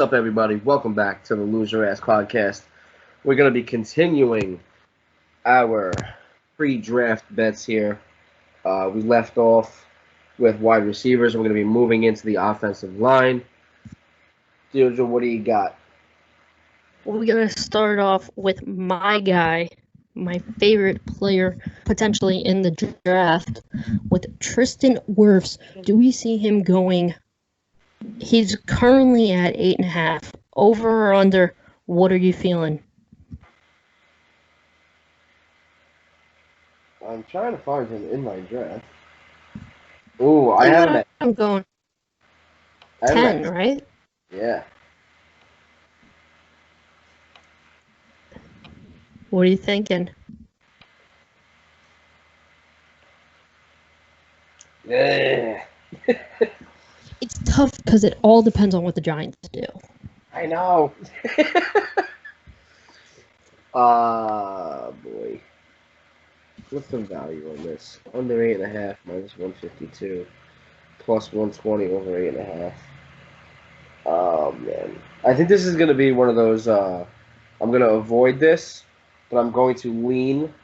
What's up, everybody? Welcome back to the Loser Ass Podcast. We're going to be continuing our pre-draft bets here. We left off with wide receivers. We're going to be moving into the offensive line. Deirdre, what do you got? We're going to start off with my guy, my favorite player potentially in the draft, with Tristan Wirfs. Do we see him going? He's currently at 8.5. Over or under? What are you feeling? I'm trying to find him in my draft. Ooh, I have him at... I'm going 10, right? Yeah. What are you thinking? Yeah. It's tough because it all depends on what the Giants do. I know. Boy. What's the value on this? Under 8.5 minus 152, plus 120 over 8.5. Oh man, I think this is gonna be one of those. I'm gonna avoid this, but I'm going to lean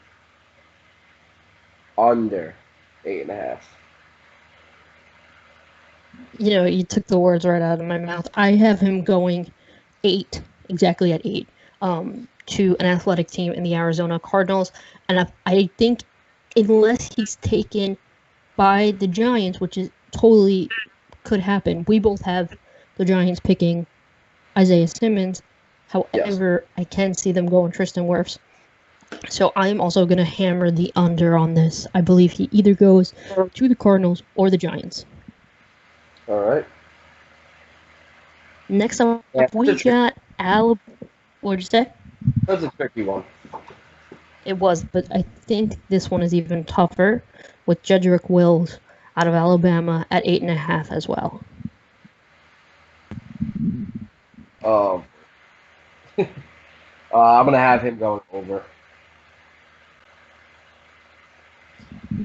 under 8.5. You know, you took the words right out of my mouth. I have him going 8, exactly at 8, to an athletic team in the Arizona Cardinals. And I think unless he's taken by the Giants, which is totally could happen, we both have the Giants picking Isaiah Simmons. However, yes. I can see them going Tristan Wirfs. So I'm also going to hammer the under on this. I believe he either goes to the Cardinals or the Giants. All right. Next up, we got Alabama. What'd you say? That's a tricky one. It was, but I think this one is even tougher with Jedrick Wills out of Alabama at 8.5 as well. I'm gonna have him going over.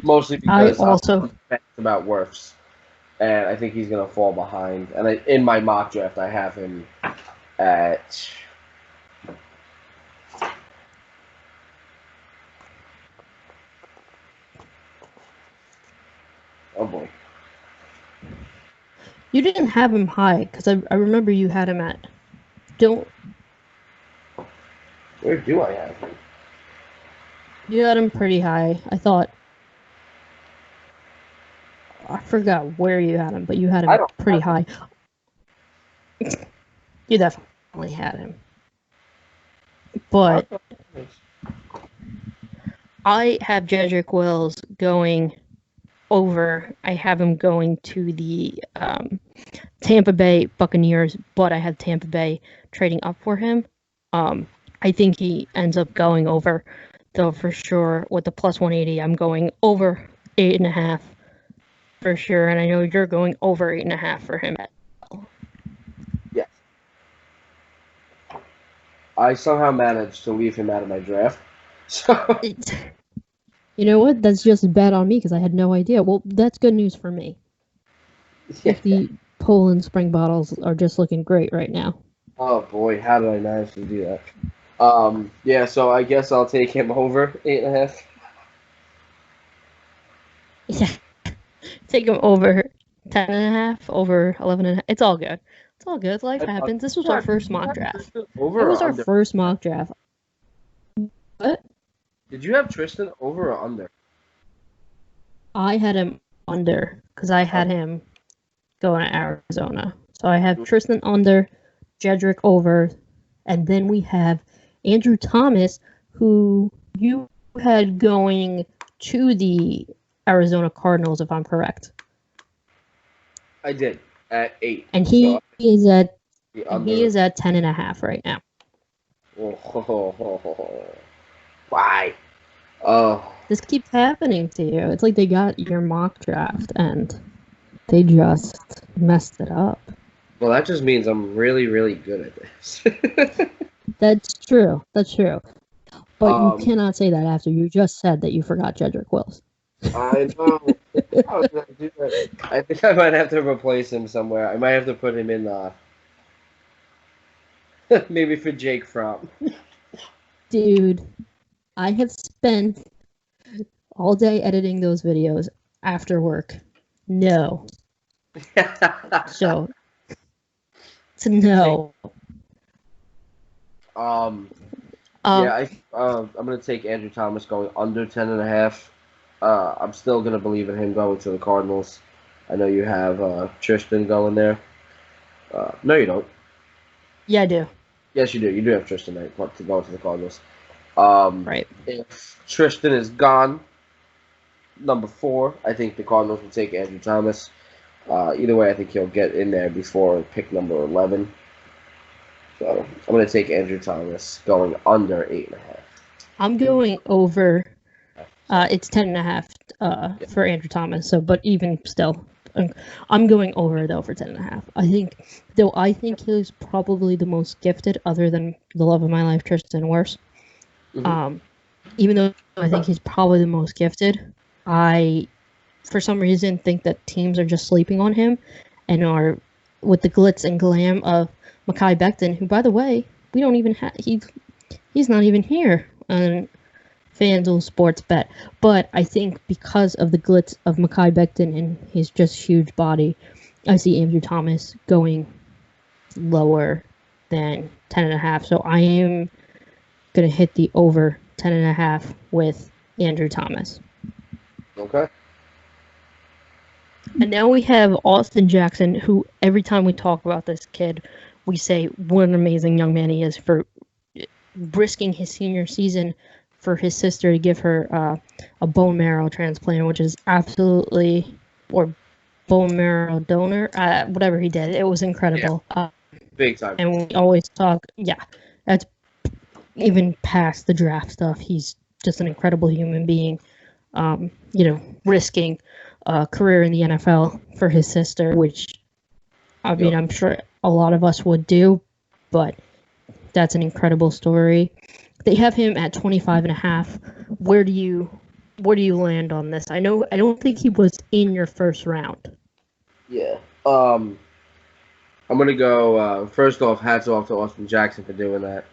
Mostly because I'm about Wirfs. And I think he's going to fall behind. And in my mock draft, I have him at... Oh, boy. You didn't have him high, because I remember you had him at... Where do I have him? You had him pretty high, I thought. I forgot where you had him, but you had him pretty high. You definitely had him. But I have Jedrick Wills going over. I have him going to the Tampa Bay Buccaneers, but I have Tampa Bay trading up for him. I think he ends up going over, though for sure with the plus 180, I'm going over 8.5. For sure, and I know you're going over 8.5 for him. Yes. I somehow managed to leave him out of my draft. So. You know what? That's just bad on me because I had no idea. Well, that's good news for me. Yeah. If the Poland spring bottles are just looking great right now. Oh boy, how did I manage to do that? Yeah, so I guess I'll take him over 8.5. Yeah. Take him over 10.5, over 11.5. It's all good. It's all good. Life happens. This was our first mock draft. It was our first mock draft. What? Did you have Tristan over or under? I had him under because I had him going to Arizona. So I have Tristan under, Jedrick over, and then we have Andrew Thomas, who you had going to the Arizona Cardinals, if I'm correct. I did at 8, and he is at 10.5 right now. Why? Oh, this keeps happening to you. It's like they got your mock draft and they just messed it up. Well, that just means I'm really, really good at this. That's true. That's true. But you cannot say that after you just said that you forgot Jedrick Wills. I know. I think I might have to replace him somewhere. I might have to put him in Maybe for Jake Fromm. Dude, I have spent all day editing those videos after work. No. So, it's a no. Yeah, I'm gonna take Andrew Thomas going under 10.5. I'm still gonna believe in him going to the Cardinals. I know you have Tristan going there. No, you don't. Yeah, I do. Yes, you do. You do have Tristan to go to the Cardinals. Right. If Tristan is gone, number 4, I think the Cardinals will take Andrew Thomas. Either way, I think he'll get in there before pick number 11. So I'm going to take Andrew Thomas going under 8.5. I'm going over. It's 10.5 for Andrew Thomas. So, but even still, I'm going over though for 10.5. I think he's probably the most gifted, other than the love of my life, Tristan Wirfs. Mm-hmm. Even though I think he's probably the most gifted, I, for some reason, think that teams are just sleeping on him, and are with the glitz and glam of Mekhi Becton, who, by the way, we don't even have. He's not even here on FanDuel Sports Bet. But I think because of the glitz of Mekhi Becton and his just huge body, I see Andrew Thomas going lower than 10.5. So I am going to hit the over 10.5 with Andrew Thomas. Okay. And now we have Austin Jackson, who every time we talk about this kid, we say what an amazing young man he is for risking his senior season for his sister to give her a bone marrow transplant, which is absolutely, or bone marrow donor, whatever he did. It was incredible. Yeah. Big time. And we always talk, that's even past the draft stuff. He's just an incredible human being, risking a career in the NFL for his sister, which, I mean, I'm sure a lot of us would do, but that's an incredible story. They have him at 25.5. Where do you land on this? I don't think he was in your first round. Yeah. I'm gonna go. First off, hats off to Austin Jackson for doing that.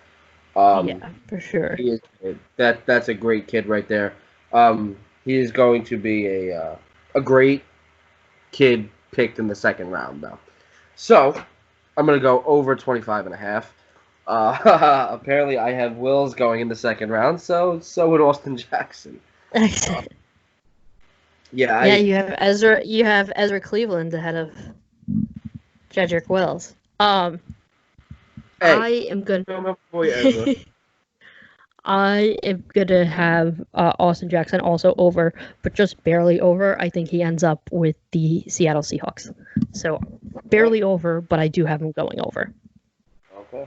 Yeah, for sure. That's a great kid right there. He is going to be a great kid picked in the second round, though. So I'm gonna go over 25.5. Apparently, I have Wills going in the second round, so would Austin Jackson. You have Ezra. You have Ezra Cleveland ahead of Jedrick Wills. Hey, I am gonna. I am gonna have Austin Jackson also over, but just barely over. I think he ends up with the Seattle Seahawks. So barely over, but I do have him going over. Okay.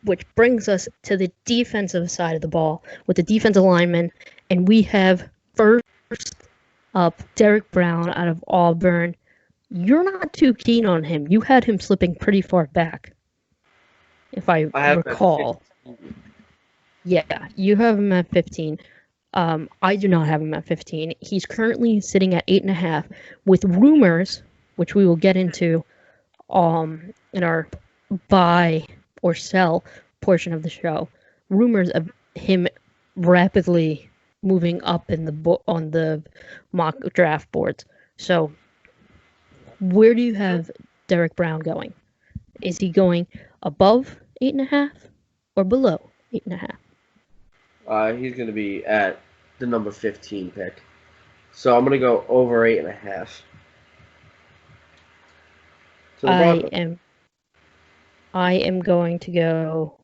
Which brings us to the defensive side of the ball with the defensive linemen, and we have first up Derek Brown out of Auburn. You're not too keen on him. You had him slipping pretty far back, if I recall. Yeah, you have him at 15. I do not have him at 15. He's currently sitting at 8.5, with rumors, which we will get into in our buy or sell portion of the show, rumors of him rapidly moving up in on the mock draft boards. So where do you have Derek Brown going? Is he going above 8.5 or below 8.5? He's going to be at the number 15 pick. So I'm going to go over 8.5. I am going to go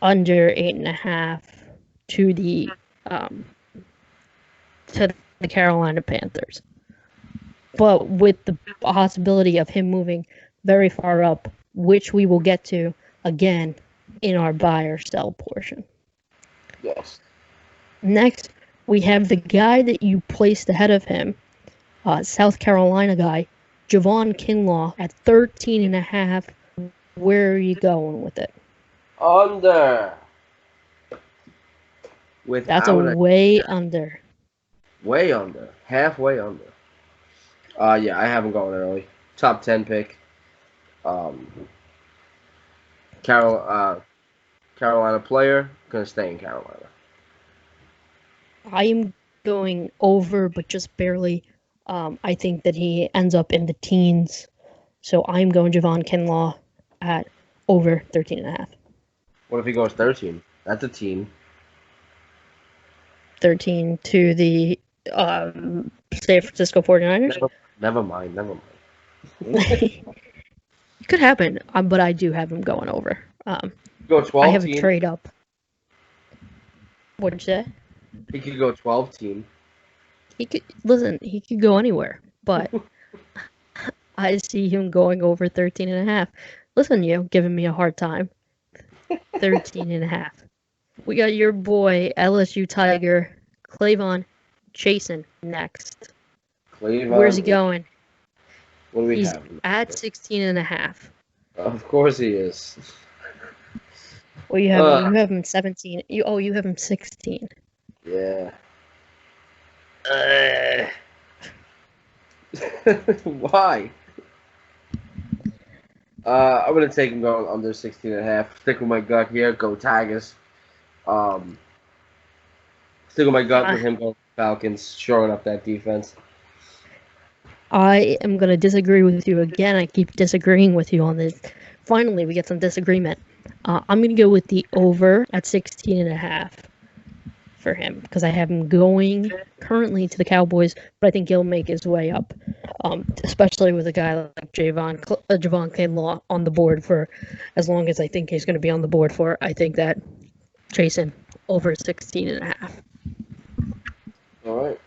under 8.5 to the Carolina Panthers, but with the possibility of him moving very far up, which we will get to again in our buy or sell portion. Yes. Next, we have the guy that you placed ahead of him, South Carolina guy, Javon Kinlaw at 13.5. Where are you going with it? Under. That's way under. Way under. Halfway under. Yeah, I have him going early. Top 10 pick. Um, Carolina player, gonna stay in Carolina. I am going over, but just barely. I think that he ends up in the teens. So I'm going Javon Kinlaw at over 13.5. What if he goes 13? That's a team. 13 to the San Francisco 49ers. Never mind. It could happen, but I do have him going over. Go 12 I have a team. trade up. What did you say? He could go 12 team. He could go anywhere, but I see him going over 13.5. Listen, you giving me a hard time. 13.5. We got your boy LSU Tiger Clavon Chasen next. Cleveland. Where's he going? What do we He's have? at 16.5. Of course he is. Well, you have him 17. You have him 16. Yeah. Why? I'm gonna take him going under 16.5. Stick with my gut here. Go Tigers. Stick with my gut with him going Falcons, shoring up that defense. I am gonna disagree with you again. I keep disagreeing with you on this. Finally, we get some disagreement. I'm gonna go with the over at 16.5 for him because I have him going currently to the Cowboys, but I think he'll make his way up, especially with a guy like Javon Kinlaw on the board for as long as I think he's going to be on the board for. I think that Jason over 16.5. All right.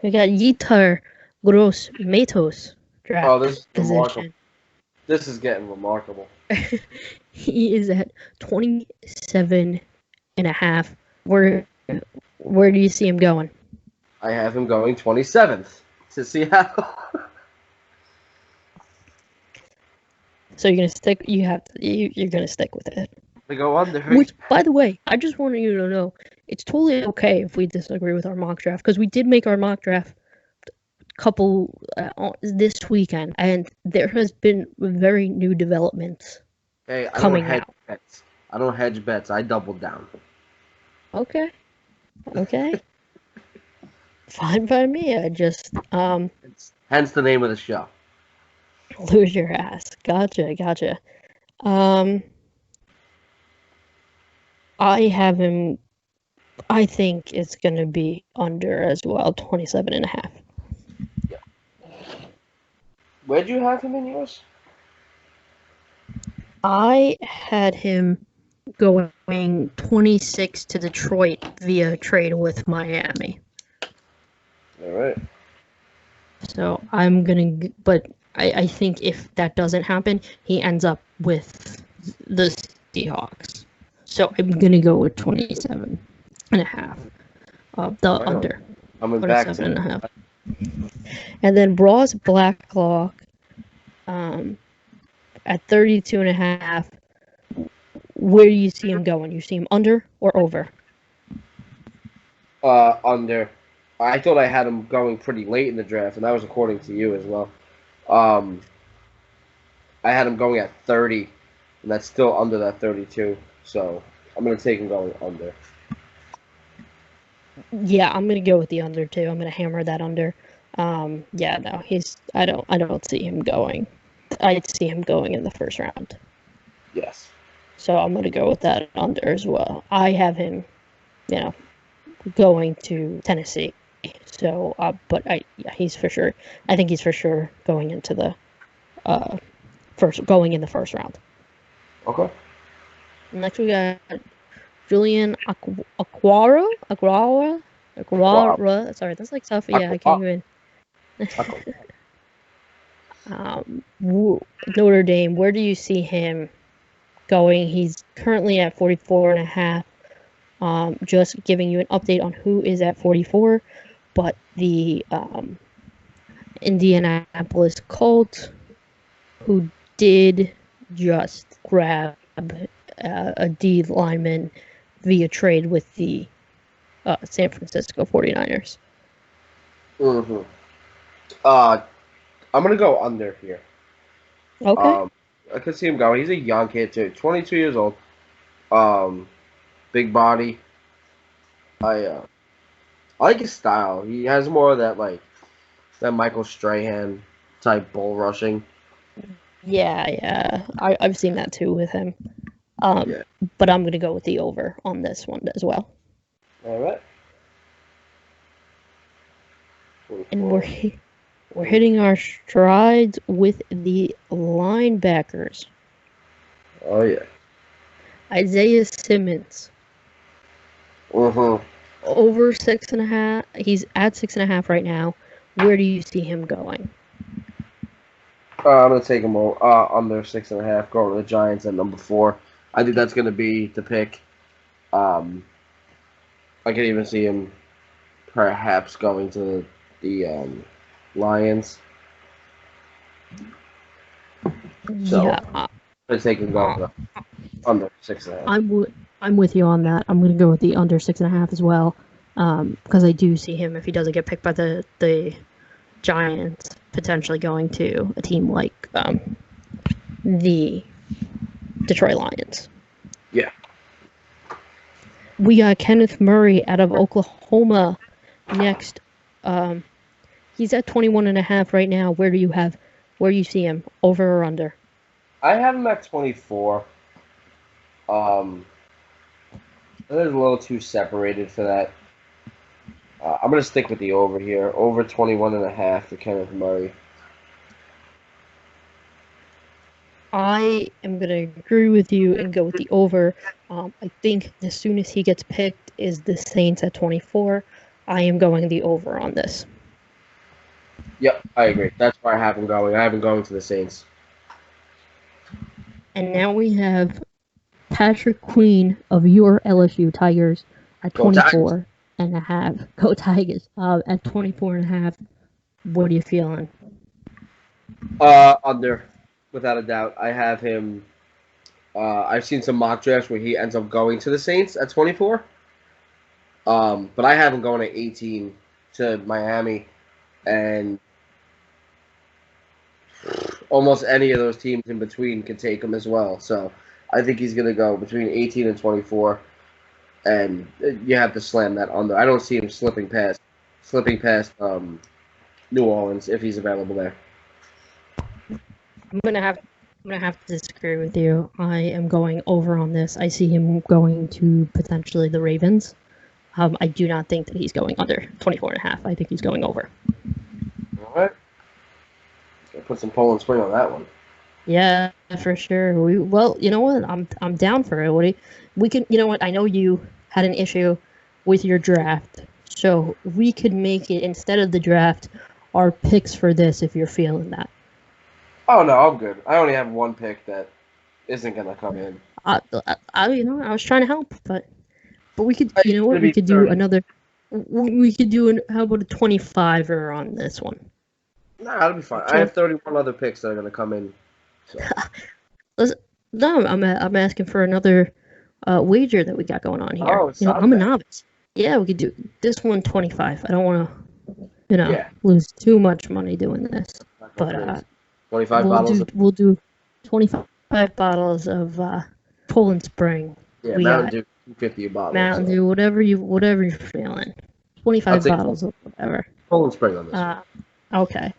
We got Yetur Gross Matos draft Oh, this is position. remarkable. This is getting remarkable. He is at 27.5. Where do you see him going? I have him going 27th to Seattle. So you're gonna stick. You're gonna stick with it. They go under. Which, by the way, I just wanted you to know it's totally okay if we disagree with our mock draft because we did make our mock draft couple this weekend, and there has been very new developments. Hey, I coming don't hedge out. bets. I don't hedge bets. I double down. Okay. Fine by me. I just Hence the name of the show. lose your ass. Gotcha. I have him. I think it's gonna be under as well, 27.5. Where'd you have him in yours? I had him going 26 to Detroit via trade with Miami. All right. So I'm gonna, but I think if that doesn't happen, he ends up with the Seahawks. So I'm gonna go with 27.5. The under. Coming back to 27.5. And then Ross Blacklock, at 32.5. Where do you see him going? You see him under or over? Under. I thought I had him going pretty late in the draft, and that was according to you as well. I had him going at 30, and that's still under that 32. So I'm gonna take him going under. Yeah, I'm gonna go with the under too. I'm gonna hammer that under. Yeah, no, I don't see him going. I see him going in the first round. Yes. So I'm gonna go with that under as well. I have him, going to Tennessee. So, but he's for sure. I think he's for sure going into the going in the first round. Okay. Next we got Julian Aguara. Sorry, that's like tough. Yeah, I can't even. Notre Dame. Where do you see him going? He's currently at 44.5. Just giving you an update on who is at 44, but the Indianapolis Colts, who did just grab a D lineman via trade with the San Francisco 49ers. Mm-hmm. I'm gonna go under here. Okay. I could see him going. He's a young kid too, 22 years old. Um, Big body. I like his style. He has more of that Michael Strahan type bull rushing. Yeah. I've seen that too with him. Um, Yeah. but I'm gonna go with the over on this one as well. All right. And we're hitting our strides with the linebackers. Oh yeah. Isaiah Simmons Mm-hmm. over 6.5. He's at 6.5 right now. Where do you see him going? I'm gonna take him under 6.5. Go with the Giants at number 4. I think that's gonna be the pick. Um, I could even see him perhaps going to the Lions. So Yeah, I'm gonna take him going under 6.5. I'm with you on that. I'm going to go with the under 6.5 as well, because I do see him if he doesn't get picked by the Giants potentially going to a team like the Detroit Lions. Yeah. We got Kenneth Murray out of Oklahoma next. He's at 21.5 right now. Where do you see him? Over or under? I have him at 24. It is a little too separated for that. I'm going to stick with the over here. Over 21.5 for Kenneth Murray. I am going to agree with you and go with the over. I think as soon as he gets picked is the Saints at 24. I am going the over on this. Yep, I agree. That's where I have him going. I have him going to the Saints. And now we have Patrick Queen of your LSU Tigers at Go Tigers. 24.5. Go Tigers. At 24.5. What are you feeling? Under, without a doubt. I have him. I've seen some mock drafts where he ends up going to the Saints at 24. But I have him going at 18 to Miami, and almost any of those teams in between can take him as well. So I think he's going to go between 18 and 24, and you have to slam that under. I don't see him slipping past New Orleans if he's available there. I'm gonna have to disagree with you. I am going over on this. I see him going to potentially the Ravens. I do not think that he's going under 24.5. I think he's going over. All right. Gotta put some Poland Spring on that one. Yeah, for sure. Well, you know what? I'm down for it. We can. You know what? I know you had an issue with your draft, so we could make it instead of the draft, our picks for this if you're feeling that. Oh no, I'm good. I only have one pick that isn't gonna come in. I I was trying to help, but we could. You know what? It'll We be could do 30. another. We could do how about a 25er on this one? Nah, that'll be fine. I have 31 other picks that are gonna come in. So. No, I'm asking for another wager that we got going on here. Oh, I'm a novice. Yeah, we could do this one 25. I don't want to, Yeah. lose too much money doing this. But 25 bottles. We'll do 25 bottles of Poland Spring. Yeah, We Mountain got Dew, 250 a bottle. Mountain Dew, whatever you're feeling. 25 bottles of whatever. Poland Spring on this one. Okay.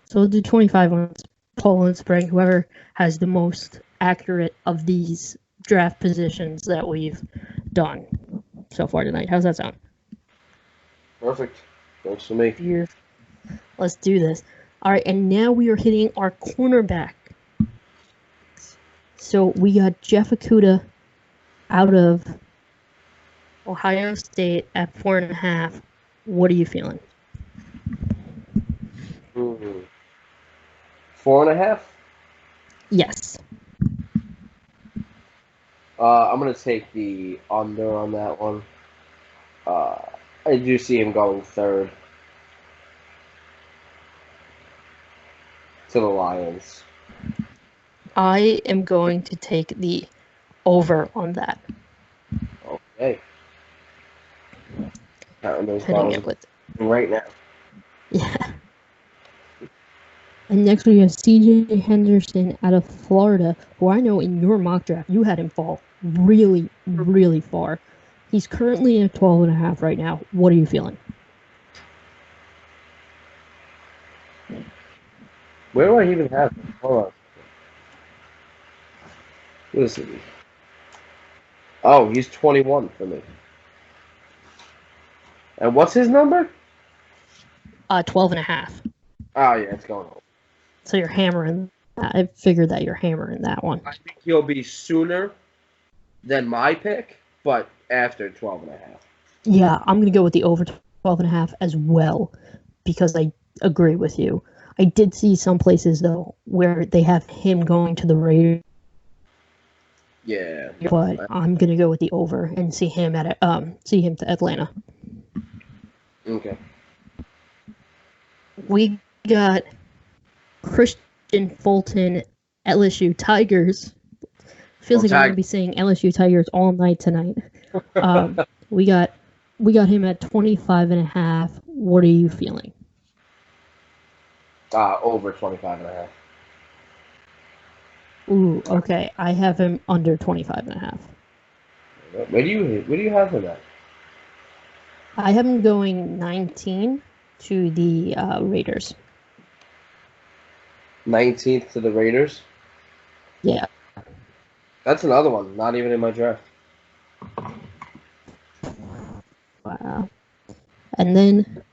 So we'll do 25 on Poland Spring. Whoever has the most accurate of these draft positions that we've done so far tonight. How's that sound? Perfect. Works for me. Let's do this. All right, and now we are hitting our cornerback. So we got Jeff Okudah out of Ohio State at 4.5. What are you feeling? 4.5? Yes. I'm gonna take the under on that one. I do see him going third to the Lions. I am going to take the over on that. Okay. Counting those Hitting bottles it with right now. Yeah. And next we have C.J. Henderson out of Florida, who I know in your mock draft you had him fall really, really far. He's currently at 12.5 right now. What are you feeling? Where do I even have him? Hold on. Listen. Oh, he's 21 for me. And what's his number? 12.5. Oh, yeah, it's going on. So you're hammering. I figured that you're hammering that one. I think he'll be sooner than my pick, but after 12.5. Yeah, I'm going to go with the over 12.5 as well because I agree with you. I did see some places, though, where they have him going to the Raiders. Yeah. But I'm going to go with the over and see him to Atlanta. Okay. We got Christian Fulton, LSU Tigers. Feels like I'm going to be saying LSU Tigers all night tonight. We got him at 25.5. What are you feeling? Over 25.5. Ooh, okay. I have him under 25.5. Where do you have him at? I have him going 19 to the Raiders. 19th to the Raiders? Yeah. That's another one. Not even in my draft. Wow. And then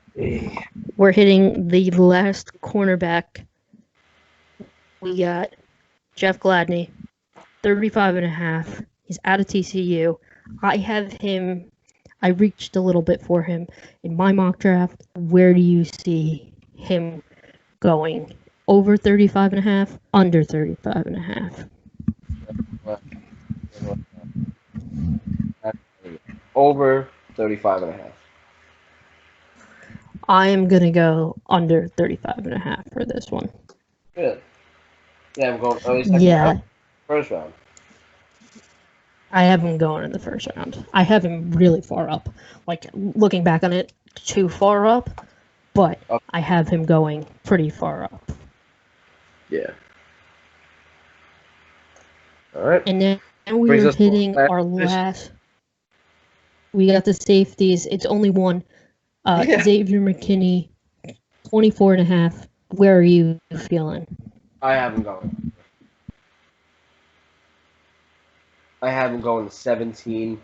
we're hitting the last cornerback. We got Jeff Gladney, 35.5. He's out of TCU. I reached a little bit for him in my mock draft. Where do you see him going? Over 35.5, under 35.5? Over 35.5. I am going to go under 35.5 for this one. Good. Yeah, I'm going early first round. I have him going in the first round. I have him really far up. Like, looking back on it, too far up, but I have him going pretty far up. Yeah. All right. And then we're hitting our last. We got the safeties. It's only one. Xavier McKinney, 24.5. Where are you feeling? I have him going. I have him going 17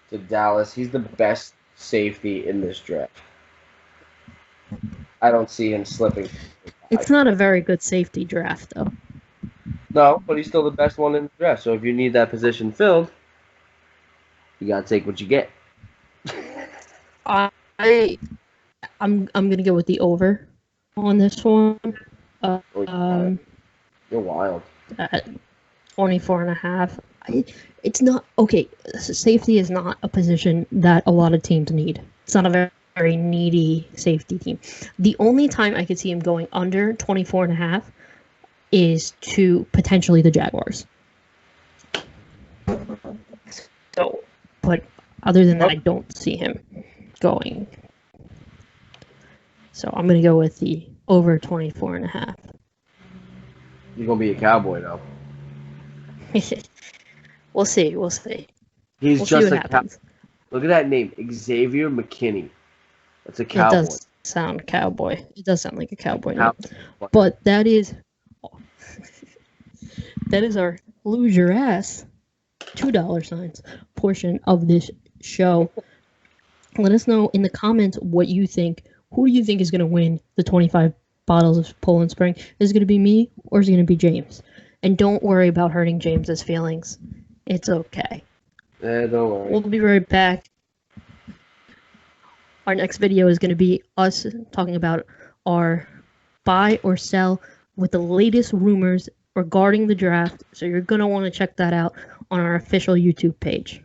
to Dallas. He's the best safety in this draft. I don't see him slipping. It's not a very good safety draft, though. No, but he's still the best one in the draft. So if you need that position filled, you gotta take what you get. I'm gonna go with the over on this one. You're wild. At 24.5. It's not okay. Safety is not a position that a lot of teams need. It's not a very needy safety team. The only time I could see him going under 24.5 is to potentially the Jaguars. So, but other than that, I don't see him going. So I'm going to go with the over 24.5. You're going to be a Cowboy, though. We'll see. He's just a Cowboy. Look at that name, Xavier McKinney. That's a Cowboy. It does sound cowboy. It does sound like a cowboy name. But that is our lose your ass $2 portion of this show. Let us know in the comments what you think. Who do you think is going to win the 25 bottles of Poland Spring? Is it going to be me or is it going to be James? And don't worry about hurting James's feelings. It's okay. Don't worry. We'll be right back. Our next video is going to be us talking about our buy or sell with the latest rumors regarding the draft. So you're going to want to check that out on our official YouTube page.